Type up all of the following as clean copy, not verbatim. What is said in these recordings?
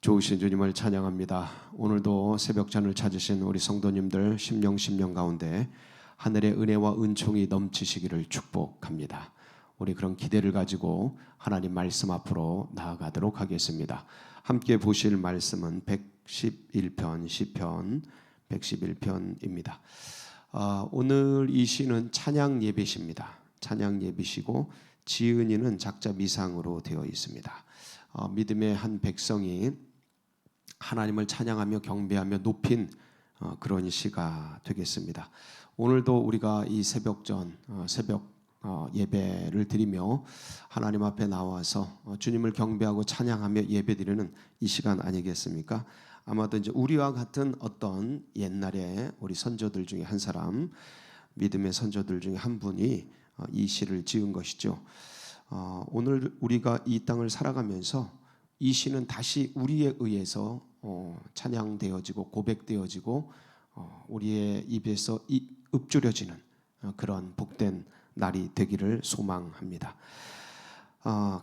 좋으신 주님을 찬양합니다. 오늘도 새벽잔을 찾으신 우리 성도님들 심령 가운데 하늘의 은혜와 은총이 넘치시기를 축복합니다. 우리 그런 기대를 가지고 하나님 말씀 앞으로 나아가도록 하겠습니다. 함께 보실 말씀은 111편 시편 111편입니다. 오늘 이 시는 찬양 예배십니다. 찬양 예배시고 지은이는 작자 미상으로 되어 있습니다. 믿음의 한 백성이 하나님을 찬양하며 경배하며 높인 그런 시가 되겠습니다. 오늘도 우리가 이 새벽 예배를 드리며 하나님 앞에 나와서 주님을 경배하고 찬양하며 예배드리는 이 시간 아니겠습니까? 아마도 이제 우리와 같은 어떤 옛날에 우리 선조들 중에 한 사람, 믿음의 선조들 중에 한 분이 이 시를 지은 것이죠. 오늘 우리가 이 땅을 살아가면서 이 시는 다시 우리에 의해서 찬양되어지고 고백되어지고 우리의 입에서 읊조려지는 그런 복된 날이 되기를 소망합니다.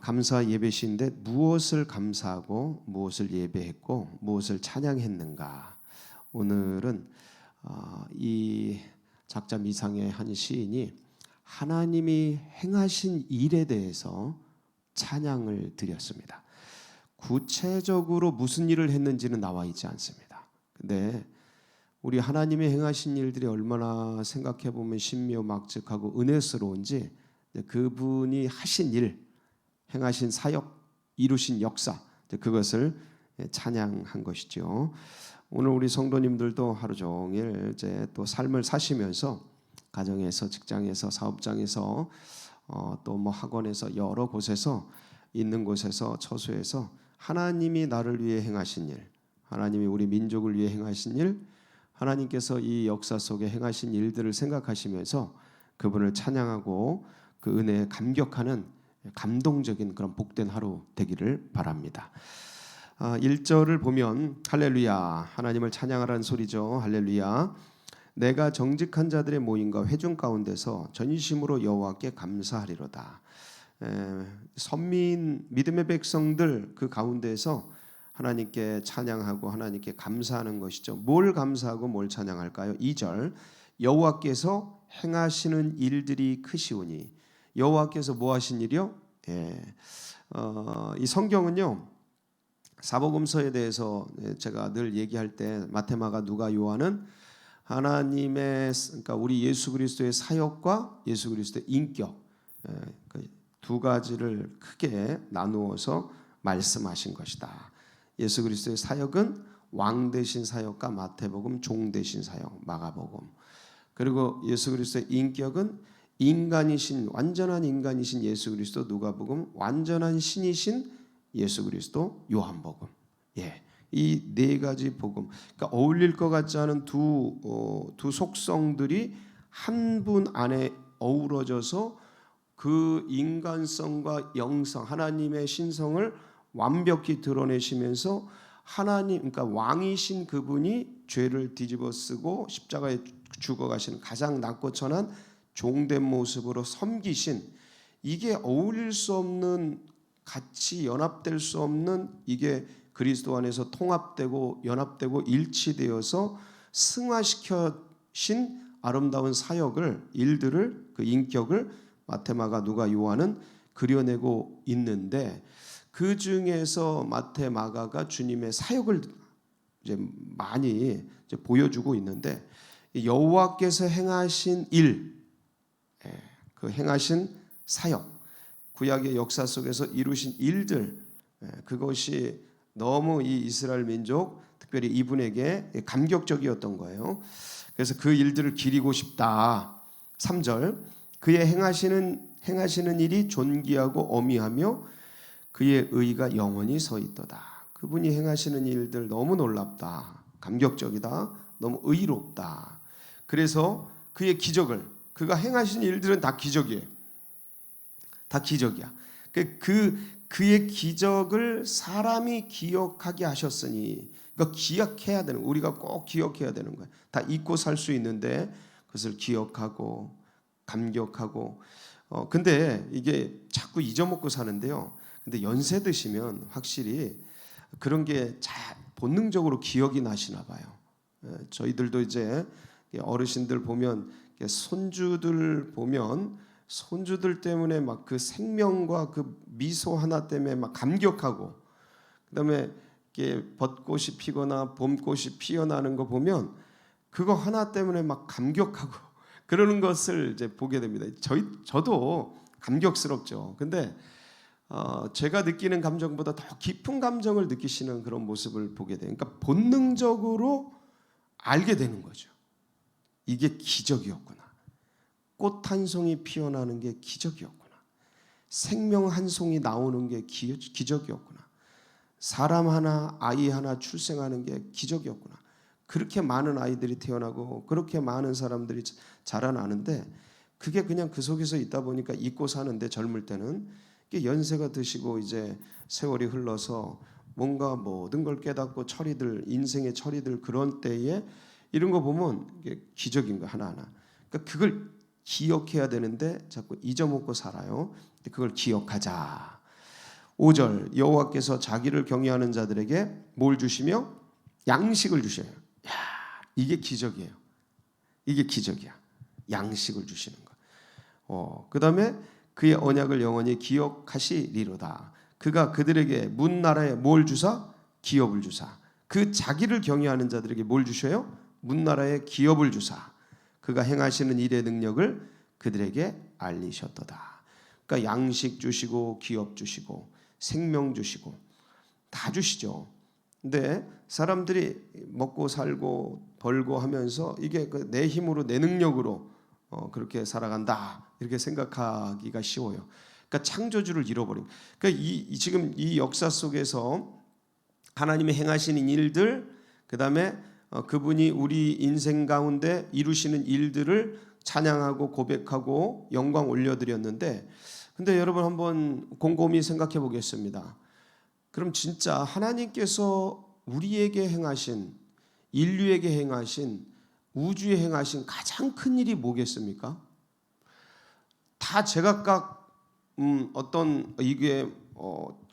감사 예배시인데 무엇을 감사하고 무엇을 예배했고 무엇을 찬양했는가. 오늘은 이 작자 미상의 한 시인이 하나님이 행하신 일에 대해서 찬양을 드렸습니다. 구체적으로 무슨 일을 했는지는 나와 있지 않습니다. 근데 우리 하나님이 행하신 일들이 얼마나 생각해 보면 신묘막측하고 은혜스러운지 그분이 하신 일, 행하신 사역, 이루신 역사, 그것을 찬양한 것이죠. 오늘 우리 성도님들도 하루 종일 이제 또 삶을 사시면서 가정에서, 직장에서, 사업장에서 또 뭐 학원에서 여러 곳에서 있는 곳에서 처소에서 하나님이 나를 위해 행하신 일, 하나님이 우리 민족을 위해 행하신 일, 하나님께서 이 역사 속에 행하신 일들을 생각하시면서 그분을 찬양하고 그 은혜에 감격하는 감동적인 그런 복된 하루 되기를 바랍니다. 1절을 보면 할렐루야, 하나님을 찬양하라는 소리죠. 할렐루야. 내가 정직한 자들의 모임과 회중 가운데서 전심으로 여호와께 감사하리로다. 선민 믿음의 백성들 그 가운데서 하나님께 찬양하고 하나님께 감사하는 것이죠. 뭘 감사하고 뭘 찬양할까요? 2절 여호와께서 행하시는 일들이 크시오니. 여호와께서 뭐 하신 일이요? 이 성경은요 사복음서에 대해서 제가 늘 얘기할 때 마태마가 누가 요한은 하나님의 그러니까 우리 예수 그리스도의 사역과 예수 그리스도의 인격 두 가지를 크게 나누어서 말씀하신 것이다. 예수 그리스도의 사역은 왕 대신 사역과 마태복음, 종 대신 사역 마가복음. 그리고 예수 그리스도의 인격은 인간이신 완전한 인간이신 예수 그리스도 누가복음, 완전한 신이신 예수 그리스도 요한복음. 이 네 가지 복음, 그러니까 어울릴 것 같지 않은 두 속성들이 한 분 안에 어우러져서 그 인간성과 영성, 하나님의 신성을 완벽히 드러내시면서 하나님, 그러니까 왕이신 그분이 죄를 뒤집어쓰고 십자가에 죽어가시는 가장 낮고 천한 종된 모습으로 섬기신, 이게 어울릴 수 없는, 같이 연합될 수 없는, 이게 그리스도 안에서 통합되고 연합되고 일치되어서 승화시켜신 아름다운 사역을, 일들을, 그 인격을 마태마가 누가 요한은 그려내고 있는데, 그 중에서 마태마가가 주님의 사역을 이제 많이 이제 보여주고 있는데, 여호와께서 행하신 일, 그 행하신 사역, 구약의 역사 속에서 이루신 일들, 그것이 너무 이 이스라엘 민족, 특별히 이분에게 감격적이었던 거예요. 그래서 그 일들을 기리고 싶다. 3절 그의 행하시는 일이 존귀하고 어미하며 그의 의가 영원히 서 있도다. 그분이 행하시는 일들 너무 놀랍다, 감격적이다, 너무 의롭다. 그래서 그의 기적을, 그가 행하신 일들은 다 기적이에요. 다 기적이야. 그의 기적을 사람이 기억하게 하셨으니, 그러니까 기억해야 되는, 우리가 꼭 기억해야 되는 거예요. 다 잊고 살 수 있는데 그것을 기억하고 감격하고. 근데 이게 자꾸 잊어먹고 사는데요. 근데 연세 드시면 확실히 그런 게 본능적으로 기억이 나시나 봐요. 저희들도 이제 어르신들 보면 손주들 보면 손주들 때문에 막 그 생명과 그 미소 하나 때문에 막 감격하고, 그다음에 이렇게 벚꽃이 피거나 봄꽃이 피어나는 거 보면 그거 하나 때문에 막 감격하고 그러는 것을 이제 보게 됩니다. 저도 감격스럽죠. 근데 제가 느끼는 감정보다 더 깊은 감정을 느끼시는 그런 모습을 보게 돼요. 그러니까 본능적으로 알게 되는 거죠. 이게 기적이었구나. 꽃 한 송이 피어나는 게 기적이었구나. 생명 한 송이 나오는 게 기적이었구나. 사람 하나, 아이 하나 출생하는 게 기적이었구나. 그렇게 많은 아이들이 태어나고 그렇게 많은 사람들이 자라나는데, 그게 그냥 그 속에서 있다 보니까 잊고 사는데, 젊을 때는 연세가 드시고 이제 세월이 흘러서 뭔가 모든 걸 깨닫고 인생의 철이들 그런 때에 이런 거 보면 이게 기적인 거 하나하나. 그러니까 그걸 기억해야 되는데 자꾸 잊어먹고 살아요. 그걸 기억하자. 5절, 여호와께서 자기를 경외하는 자들에게 뭘 주시며? 양식을 주셔요. 야, 이게 기적이에요. 이게 기적이야. 양식을 주시는 거. 그다음에 그의 언약을 영원히 기억하시리로다. 그가 그들에게 문 나라에 뭘 주사? 기업을 주사. 그 자기를 경외하는 자들에게 뭘 주셔요? 문 나라에 기업을 주사. 그가 행하시는 일의 능력을 그들에게 알리셨도다. 그러니까 양식 주시고 기업 주시고 생명 주시고 다 주시죠. 근데 사람들이 먹고 살고 벌고 하면서 이게 내 힘으로 내 능력으로 그렇게 살아간다 이렇게 생각하기가 쉬워요. 그러니까 창조주를 잃어버린. 그러니까 지금 이 역사 속에서 하나님이 행하시는 일들, 그다음에 그분이 우리 인생 가운데 이루시는 일들을 찬양하고 고백하고 영광 올려드렸는데, 근데 여러분 한번 곰곰이 생각해 보겠습니다. 그럼 진짜 하나님께서 우리에게 행하신, 인류에게 행하신, 우주에 행하신 가장 큰 일이 뭐겠습니까? 다 제각각 어떤 이게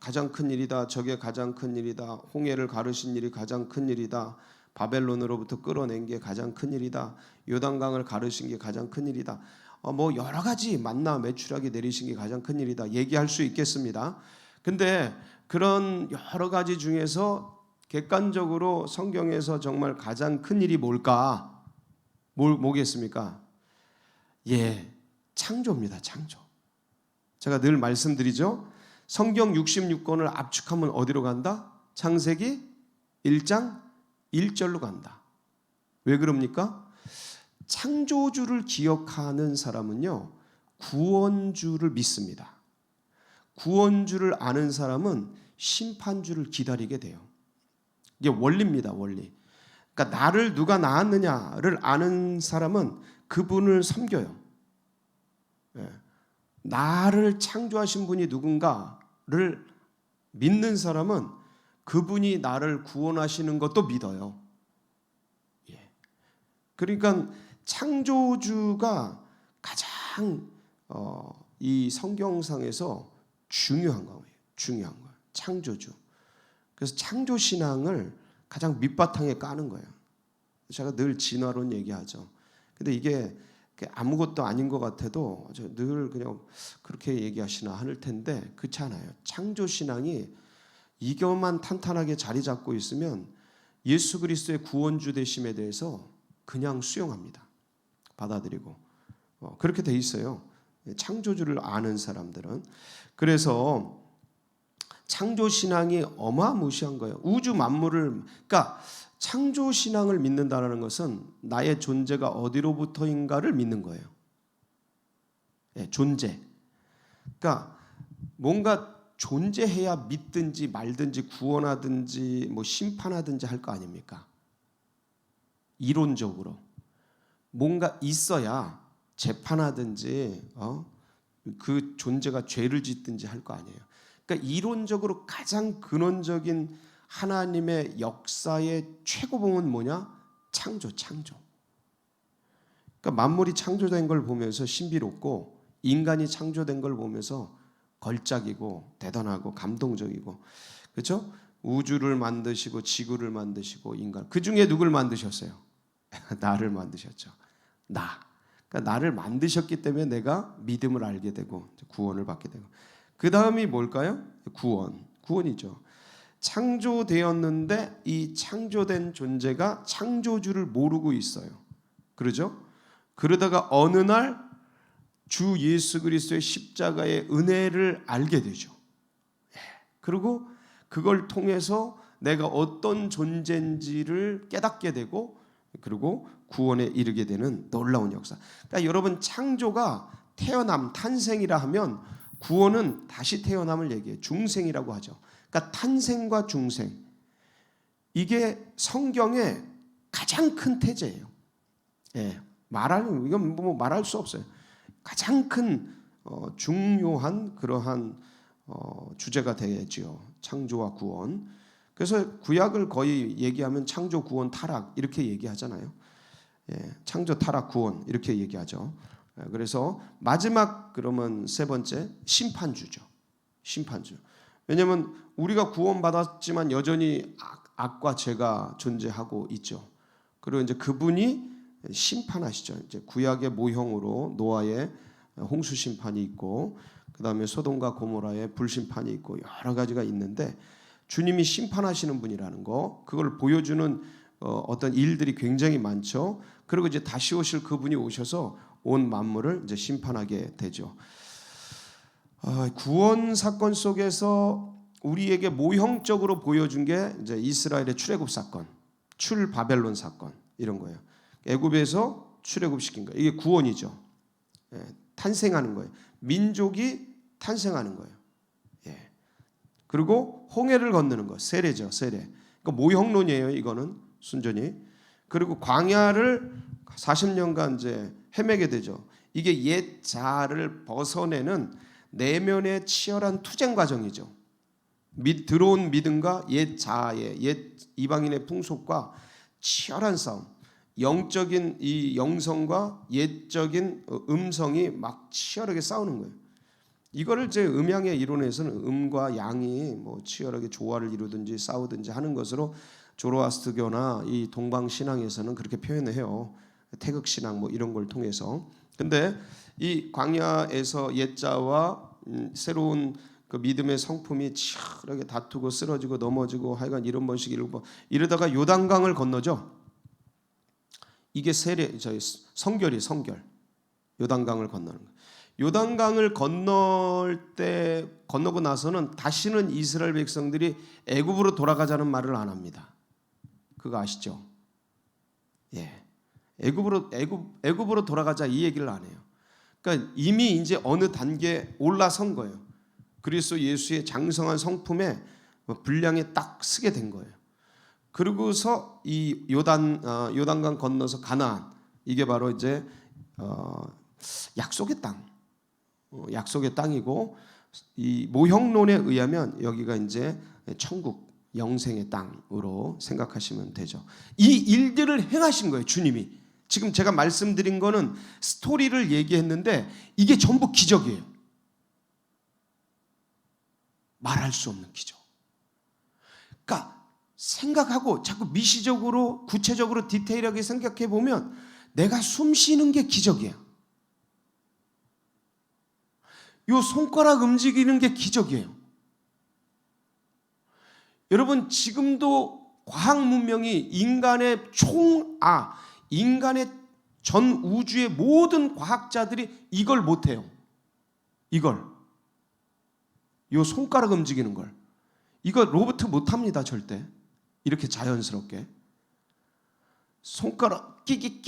가장 큰 일이다, 저게 가장 큰 일이다, 홍해를 가르신 일이 가장 큰 일이다, 바벨론으로부터 끌어낸 게 가장 큰 일이다, 요단강을 가르신 게 가장 큰 일이다, 뭐 여러 가지 만나 메추라기 내리신 게 가장 큰 일이다 얘기할 수 있겠습니다. 근데 그런 여러 가지 중에서 객관적으로 성경에서 정말 가장 큰 일이 뭘까? 뭐겠습니까? 예, 창조입니다. 창조. 제가 늘 말씀드리죠. 성경 66권을 압축하면 어디로 간다? 창세기 1장 1절로 간다. 왜 그럽니까? 창조주를 기억하는 사람은요, 구원주를 믿습니다. 구원주를 아는 사람은 심판주를 기다리게 돼요. 이게 원리입니다. 원리. 그러니까 나를 누가 낳았느냐를 아는 사람은 그분을 섬겨요. 나를 창조하신 분이 누군가를 믿는 사람은 그분이 나를 구원하시는 것도 믿어요. 그러니까 창조주가 가장 이 성경상에서 중요한 거예요. 중요한 거예요. 창조주. 그래서 창조 신앙을 가장 밑바탕에 까는 거예요. 제가 늘 진화론 얘기하죠. 근데 이게 아무것도 아닌 것 같아도 늘 그냥 그렇게 얘기하시나 하늘 텐데 그렇지 않아요. 창조 신앙이 이것만 탄탄하게 자리 잡고 있으면 예수 그리스도의 구원주 되심에 대해서 그냥 수용합니다. 받아들이고 그렇게 돼 있어요. 창조주를 아는 사람들은. 그래서 창조 신앙이 어마무시한 거예요. 우주 만물을, 그러니까 창조 신앙을 믿는다는 것은 나의 존재가 어디로부터인가를 믿는 거예요. 존재. 그러니까 뭔가 존재해야 믿든지 말든지 구원하든지 뭐 심판하든지 할 거 아닙니까? 이론적으로 뭔가 있어야 재판하든지 그 존재가 죄를 짓든지 할 거 아니에요. 그러니까 이론적으로 가장 근원적인 하나님의 역사의 최고봉은 뭐냐? 창조. 그러니까 만물이 창조된 걸 보면서 신비롭고 인간이 창조된 걸 보면서 걸작이고 대단하고 감동적이고, 그렇죠? 우주를 만드시고 지구를 만드시고 인간, 그 중에 누굴 만드셨어요? 나를 만드셨죠. 그러니까 나를 만드셨기 때문에 내가 믿음을 알게 되고 구원을 받게 되고, 그 다음이 뭘까요? 구원이죠. 창조되었는데 이 창조된 존재가 창조주를 모르고 있어요. 그러죠? 그러다가 어느 날 주 예수 그리스도의 십자가의 은혜를 알게 되죠. 그리고 그걸 통해서 내가 어떤 존재인지를 깨닫게 되고, 그리고 구원에 이르게 되는 놀라운 역사. 그러니까 여러분, 창조가 태어남, 탄생이라 하면 구원은 다시 태어남을 얘기해요. 중생이라고 하죠. 그러니까 탄생과 중생, 이게 성경의 가장 큰 태제예요. 이건 뭐 말할 수 없어요. 가장 큰 중요한 그러한 주제가 되지요. 창조와 구원. 그래서 구약을 거의 얘기하면 창조, 구원, 타락 이렇게 얘기하잖아요. 창조, 타락, 구원 이렇게 얘기하죠. 그래서 마지막, 그러면 세 번째, 심판주죠. 심판주. 왜냐하면 우리가 구원받았지만 여전히 악과 죄가 존재하고 있죠. 그리고 이제 그분이 심판하시죠. 이제 구약의 모형으로 노아의 홍수 심판이 있고, 그 다음에 소돔과 고모라의 불심판이 있고, 여러 가지가 있는데 주님이 심판하시는 분이라는 거, 그걸 보여주는 어떤 일들이 굉장히 많죠. 그리고 이제 다시 오실 그분이 오셔서 온 만물을 이제 심판하게 되죠. 구원 사건 속에서 우리에게 모형적으로 보여준 게 이제 이스라엘의 출애굽 사건, 출바벨론 사건 이런 거예요. 애굽에서 출애굽시킨 거예요. 이게 구원이죠. 탄생하는 거예요. 민족이 탄생하는 거예요. 그리고 홍해를 건너는 거, 세례죠, 세례. 그러니까 모형론이에요, 이거는 순전히. 그리고 광야를 40년간 이제 헤매게 되죠. 이게 옛 자아를 벗어내는 내면의 치열한 투쟁 과정이죠. 들어온 믿음과 옛 자아의, 옛 이방인의 풍속과 치열한 싸움. 영적인 이 영성과 옛적인 음성이 막 치열하게 싸우는 거예요. 이거를 제 음양의 이론에서는 음과 양이 뭐 치열하게 조화를 이루든지 싸우든지 하는 것으로 조로아스트교나 이 동방 신앙에서는 그렇게 표현을 해요. 태극 신앙 뭐 이런 걸 통해서. 근데 이 광야에서 옛자와 새로운 그 믿음의 성품이 치열하게 다투고 쓰러지고 넘어지고 하여간 이런 번씩 이러다가 요단강을 건너죠. 이게 성결. 요단강을 건너는 거예요. 요단강을 건너고 나서는 다시는 이스라엘 백성들이 애굽으로 돌아가자는 말을 안 합니다. 그거 아시죠? 애굽으로 돌아가자 이 얘기를 안 해요. 그러니까 이미 이제 어느 단계에 올라선 거예요. 그리스도 예수의 장성한 성품에 분량에 딱 서게 된 거예요. 그러고서 이 요단강 건너서 가나안, 이게 바로 이제 약속의 땅이고, 이 모형론에 의하면 여기가 이제 천국, 영생의 땅으로 생각하시면 되죠. 이 일들을 행하신 거예요, 주님이. 지금 제가 말씀드린 거는 스토리를 얘기했는데 이게 전부 기적이에요. 말할 수 없는 기적. 그러니까 생각하고 자꾸 미시적으로 구체적으로 디테일하게 생각해 보면 내가 숨 쉬는 게 기적이야. 요 손가락 움직이는 게 기적이에요. 여러분, 지금도 과학 문명이 인간의 전 우주의 모든 과학자들이 이걸 못해요. 요 손가락 움직이는 걸. 이거 로봇 못합니다, 절대. 이렇게 자연스럽게. 손가락 끼깃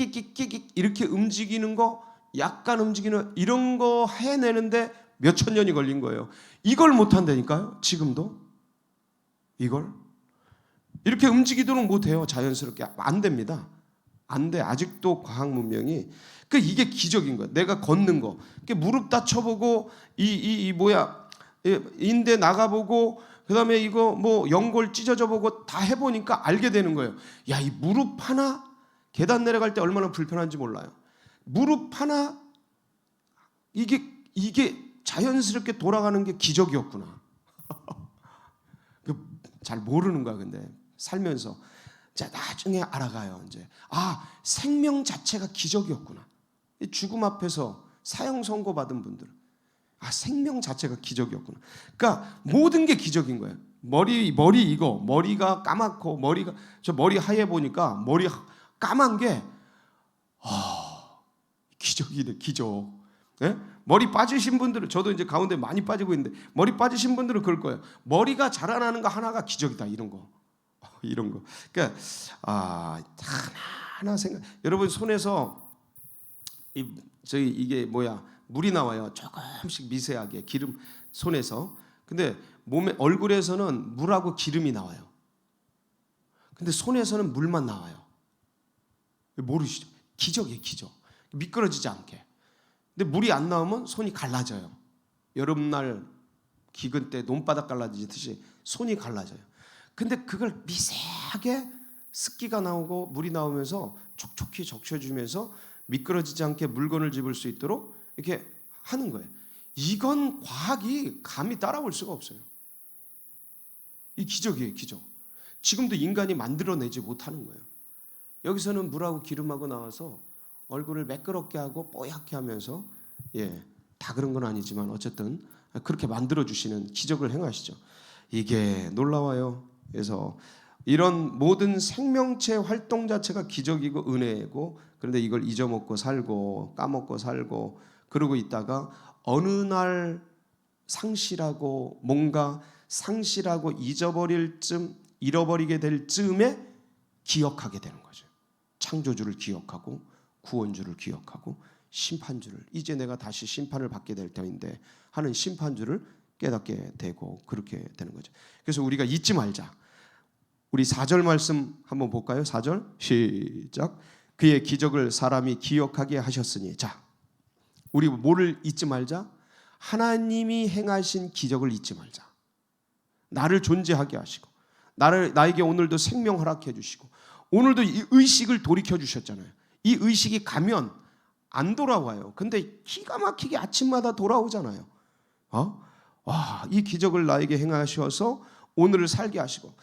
이렇게 움직이는 거, 약간 움직이는 이런 거 해내는데 몇천 년이 걸린 거예요. 이걸 못한다니까요, 지금도. 이걸 이렇게 움직이도록 못해요, 자연스럽게. 안 됩니다. 안 돼. 아직도 과학 문명이. 이게 기적인 거예요. 내가 걷는 거, 무릎 다쳐보고 인대 나가보고, 그 다음에 이거 뭐 연골 찢어져 보고 다 해보니까 알게 되는 거예요. 야, 이 무릎 하나 계단 내려갈 때 얼마나 불편한지 몰라요. 무릎 하나 이게 자연스럽게 돌아가는 게 기적이었구나. 잘 모르는 거야. 근데 살면서 자 나중에 알아가요. 이제 생명 자체가 기적이었구나. 죽음 앞에서 사형 선고 받은 분들은 생명 자체가 기적이었구나. 그러니까 모든 게 기적인 거예요. 머리 이거 머리가 까맣고 저 머리 하얘 보니까 머리 까만 게 기적이네, 기적. 예? 머리 빠지신 분들은, 저도 이제 가운데 많이 빠지고 있는데 머리 빠지신 분들은 그럴 거예요. 머리가 자라나는 거 하나가 기적이다, 이런 거. 이런 거. 그러니까 하나 생각. 여러분 손에서 이게 물이 나와요. 조금씩 미세하게 기름 손에서. 근데 얼굴에서는 물하고 기름이 나와요. 근데 손에서는 물만 나와요. 모르시죠? 기적이에요, 기적. 미끄러지지 않게. 근데 물이 안 나오면 손이 갈라져요. 여름날 기근 때 논바닥 갈라지듯이 손이 갈라져요. 근데 그걸 미세하게 습기가 나오고 물이 나오면서 촉촉히 적셔주면서 미끄러지지 않게 물건을 집을 수 있도록 이렇게 하는 거예요. 이건 과학이 감히 따라올 수가 없어요. 이 기적이에요, 기적. 지금도 인간이 만들어내지 못하는 거예요. 여기서는 물하고 기름하고 나와서 얼굴을 매끄럽게 하고 뽀얗게 하면서 다 그런 건 아니지만 어쨌든 그렇게 만들어주시는 기적을 행하시죠. 이게 놀라워요. 그래서 이런 모든 생명체 활동 자체가 기적이고 은혜고, 그런데 이걸 잊어먹고 살고 까먹고 살고 그러고 있다가 어느 날 뭔가 상실하고 잃어버리게 될 즈음에 기억하게 되는 거죠. 창조주를 기억하고 구원주를 기억하고 심판주를, 이제 내가 다시 심판을 받게 될 터인데 하는 심판주를 깨닫게 되고 그렇게 되는 거죠. 그래서 우리가 잊지 말자. 우리 4절 말씀 한번 볼까요? 4절 시작. 그의 기적을 사람이 기억하게 하셨으니. 자, 우리 뭐를 잊지 말자? 하나님이 행하신 기적을 잊지 말자. 나를 존재하게 하시고 나에게 오늘도 생명 허락해 주시고 오늘도 이 의식을 돌이켜 주셨잖아요. 이 의식이 가면 안 돌아와요. 근데 기가 막히게 아침마다 돌아오잖아요. 이 기적을 나에게 행하셔서 오늘을 살게 하시고,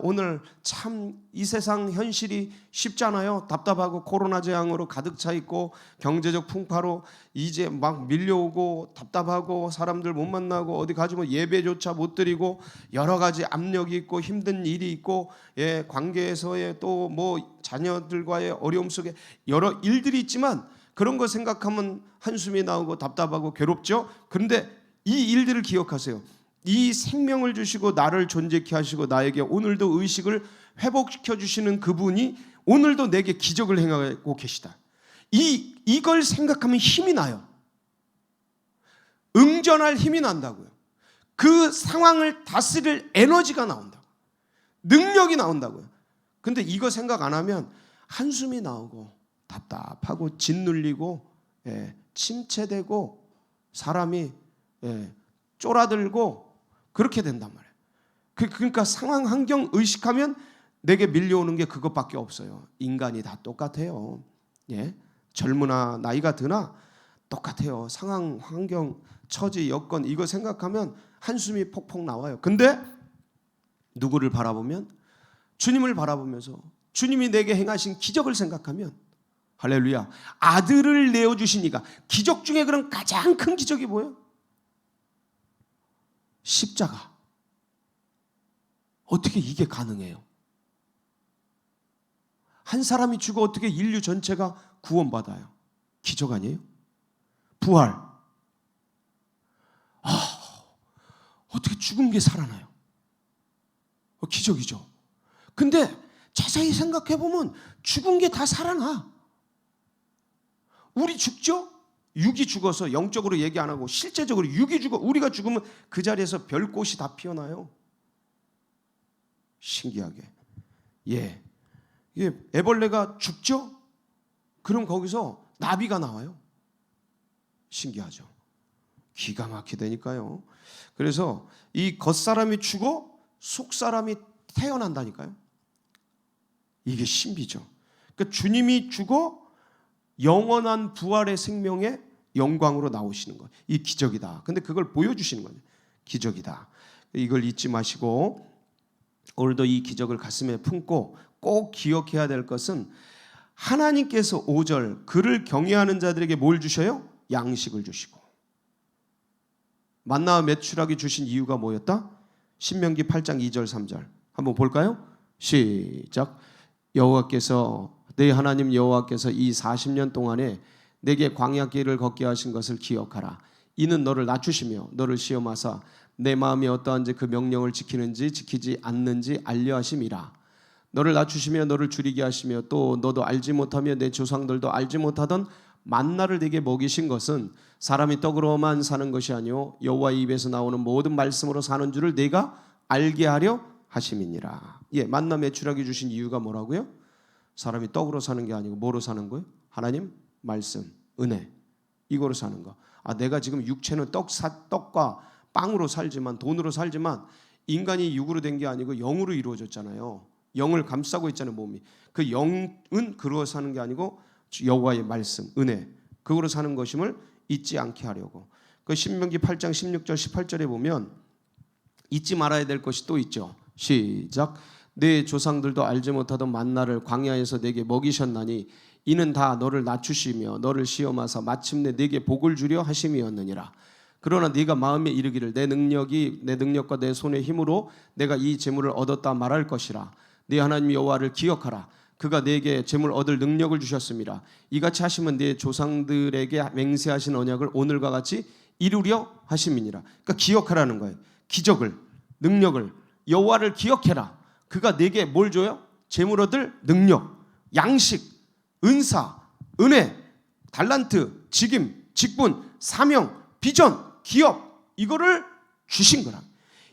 오늘 참 이 세상 현실이 쉽잖아요. 답답하고 코로나 재앙으로 가득 차 있고 경제적 풍파로 이제 막 밀려오고 답답하고 사람들 못 만나고 어디 가지고 예배조차 못 드리고 여러 가지 압력이 있고 힘든 일이 있고 관계에서의 또 자녀들과의 어려움 속에 여러 일들이 있지만 그런 거 생각하면 한숨이 나오고 답답하고 괴롭죠. 그런데 이 일들을 기억하세요. 이 생명을 주시고 나를 존재케 하시고 나에게 오늘도 의식을 회복시켜 주시는 그분이 오늘도 내게 기적을 행하고 계시다. 이걸 생각하면 힘이 나요. 응전할 힘이 난다고요. 그 상황을 다스릴 에너지가 나온다고. 능력이 나온다고요. 근데 이거 생각 안 하면 한숨이 나오고 답답하고 짓눌리고 침체되고 사람이 쫄아들고 그렇게 된단 말이에요. 그러니까 상황 환경 의식하면 내게 밀려오는 게 그것밖에 없어요. 인간이 다 똑같아요. 젊으나 나이가 드나 똑같아요. 상황 환경 처지 여건 이거 생각하면 한숨이 폭폭 나와요. 근데 누구를 바라보면 주님을 바라보면서 주님이 내게 행하신 기적을 생각하면 할렐루야, 아들을 내어주신 이가, 기적 중에 그런 가장 큰 기적이 뭐예요? 십자가. 어떻게 이게 가능해요? 한 사람이 죽어 어떻게 인류 전체가 구원받아요? 기적 아니에요? 부활. 어떻게 죽은 게 살아나요? 기적이죠. 근데 자세히 생각해보면 죽은 게 다 살아나. 우리 죽죠? 육이 죽어서 영적으로 얘기 안 하고 실제적으로 육이 죽어 우리가 죽으면 그 자리에서 별꽃이 다 피어나요. 신기하게. 이게 애벌레가 죽죠? 그럼 거기서 나비가 나와요. 신기하죠. 기가 막히다니까요. 그래서 이 겉사람이 죽어 속사람이 태어난다니까요. 이게 신비죠. 그러니까 주님이 죽어 영원한 부활의 생명의 영광으로 나오시는 거예요. 이 기적이다. 근데 그걸 보여주시는 거예요. 기적이다. 이걸 잊지 마시고 오늘도 이 기적을 가슴에 품고 꼭 기억해야 될 것은 하나님께서 5절 그를 경외하는 자들에게 뭘 주셔요? 양식을 주시고. 만나와 메추라기 주신 이유가 뭐였다? 신명기 8장 2절 3절 한번 볼까요? 시작. 여호와께서 내 하나님 여호와께서 이 40년 동안에 내게 광야 길을 걷게 하신 것을 기억하라. 이는 너를 낮추시며 너를 시험하사 내 마음이 어떠한지 그 명령을 지키는지 지키지 않는지 알려 하심이라. 너를 낮추시며 너를 줄이게 하시며 또 너도 알지 못하며 내 조상들도 알지 못하던 만나를 내게 먹이신 것은 사람이 떡으로만 사는 것이 아니요 여호와의 입에서 나오는 모든 말씀으로 사는 줄을 내가 알게 하려 하심이니라. 예, 만나 메추라기 주신 이유가 뭐라고요? 사람이 떡으로 사는 게 아니고 뭐로 사는 거예요? 하나님 말씀, 은혜, 이거로 사는 거. 내가 지금 육체는 떡과 빵으로 살지만, 돈으로 살지만 인간이 육으로 된 게 아니고 영으로 이루어졌잖아요. 영을 감싸고 있잖아요, 몸이. 그 영은 그로 사는 게 아니고 여호와의 말씀, 은혜, 그거로 사는 것임을 잊지 않게 하려고. 그 신명기 8장 16절 18절에 보면 잊지 말아야 될 것이 또 있죠. 시작. 내 조상들도 알지 못하던 만나를 광야에서 내게 먹이셨나니 이는 다 너를 낮추시며 너를 시험하사 마침내 내게 복을 주려 하심이었느니라. 그러나 네가 마음에 이르기를 내 능력과 내 손의 힘으로 내가 이 재물을 얻었다 말할 것이라. 네 하나님 여호와를 기억하라. 그가 네게 재물 얻을 능력을 주셨습니다. 이같이 하시면 네 조상들에게 맹세하신 언약을 오늘과 같이 이루려 하심이니라. 그러니까 기억하라는 거예요. 기적을, 능력을, 여호와를 기억해라. 그가 네게 뭘 줘요? 재물 얻을 능력, 양식, 은사, 은혜, 달란트, 직임, 직분, 사명, 비전, 기업, 이거를 주신 거라.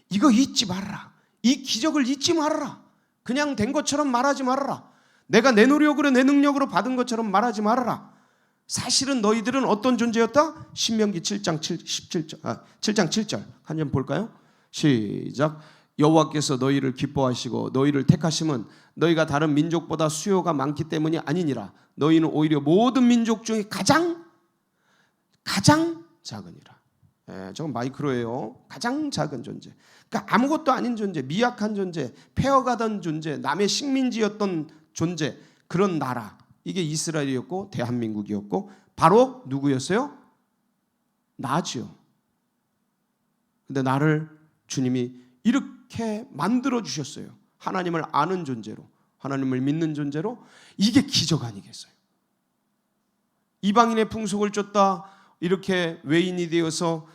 이거 잊지 말아라. 이 기적을 잊지 말아라. 그냥 된 것처럼 말하지 말아라. 내가 내 노력으로 내 능력으로 받은 것처럼 말하지 말아라. 사실은 너희들은 어떤 존재였다? 신명기 7장 7절 한 점 볼까요? 시작. 여호와께서 너희를 기뻐하시고 너희를 택하심은 너희가 다른 민족보다 수요가 많기 때문이 아니니라. 너희는 오히려 모든 민족 중에 가장 작으니라. 저건 마이크로예요. 가장 작은 존재. 그러니까 아무것도 아닌 존재, 미약한 존재, 폐허가던 존재, 남의 식민지였던 존재, 그런 나라. 이게 이스라엘이었고 대한민국이었고 바로 누구였어요? 나지요. 근데 나를 주님이 이렇게 만들어 주셨어요. 하나님을 아는 존재로, 하나님을 믿는 존재로. 이게 기적 아니겠어요? 이방인의 풍속을 쫓다 이렇게 외인이 되어서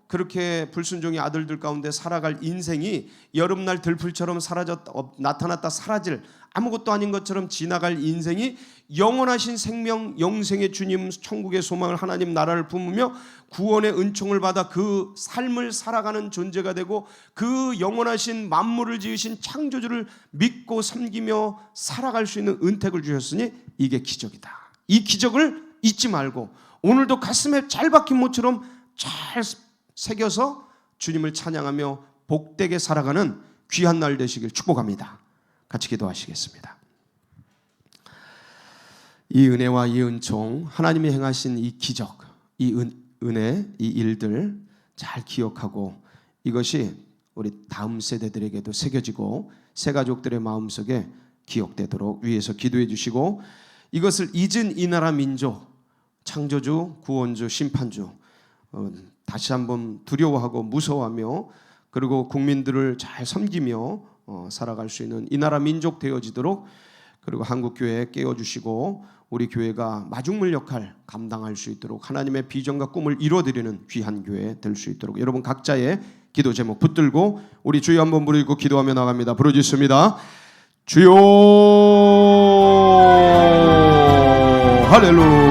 그렇게 불순종의 아들들 가운데 살아갈 인생이 여름날 들풀처럼 나타났다 사라질 아무것도 아닌 것처럼 지나갈 인생이 영원하신 생명, 영생의 주님, 천국의 소망을, 하나님 나라를 품으며 구원의 은총을 받아 그 삶을 살아가는 존재가 되고 그 영원하신 만물을 지으신 창조주를 믿고 섬기며 살아갈 수 있는 은택을 주셨으니 이게 기적이다. 이 기적을 잊지 말고 오늘도 가슴에 잘 박힌 못처럼 잘 새겨서 주님을 찬양하며 복되게 살아가는 귀한 날 되시길 축복합니다. 같이 기도하시겠습니다. 이 은혜와 이 은총, 하나님이 행하신 이 기적, 이 은혜, 이 일들 잘 기억하고 이것이 우리 다음 세대들에게도 새겨지고 새 가족들의 마음속에 기억되도록 위에서 기도해 주시고 이것을 잊은 이 나라 민족, 창조주, 구원주, 심판주 다시 한번 두려워하고 무서워하며 그리고 국민들을 잘 섬기며 살아갈 수 있는 이 나라 민족 되어지도록 그리고 한국교회 깨워주시고 우리 교회가 마중물 역할 감당할 수 있도록 하나님의 비전과 꿈을 이루어드리는 귀한 교회 될 수 있도록 여러분 각자의 기도 제목 붙들고 우리 주여 한번 부르고 기도하며 나갑니다. 부르짖습니다. 주여 할렐루야.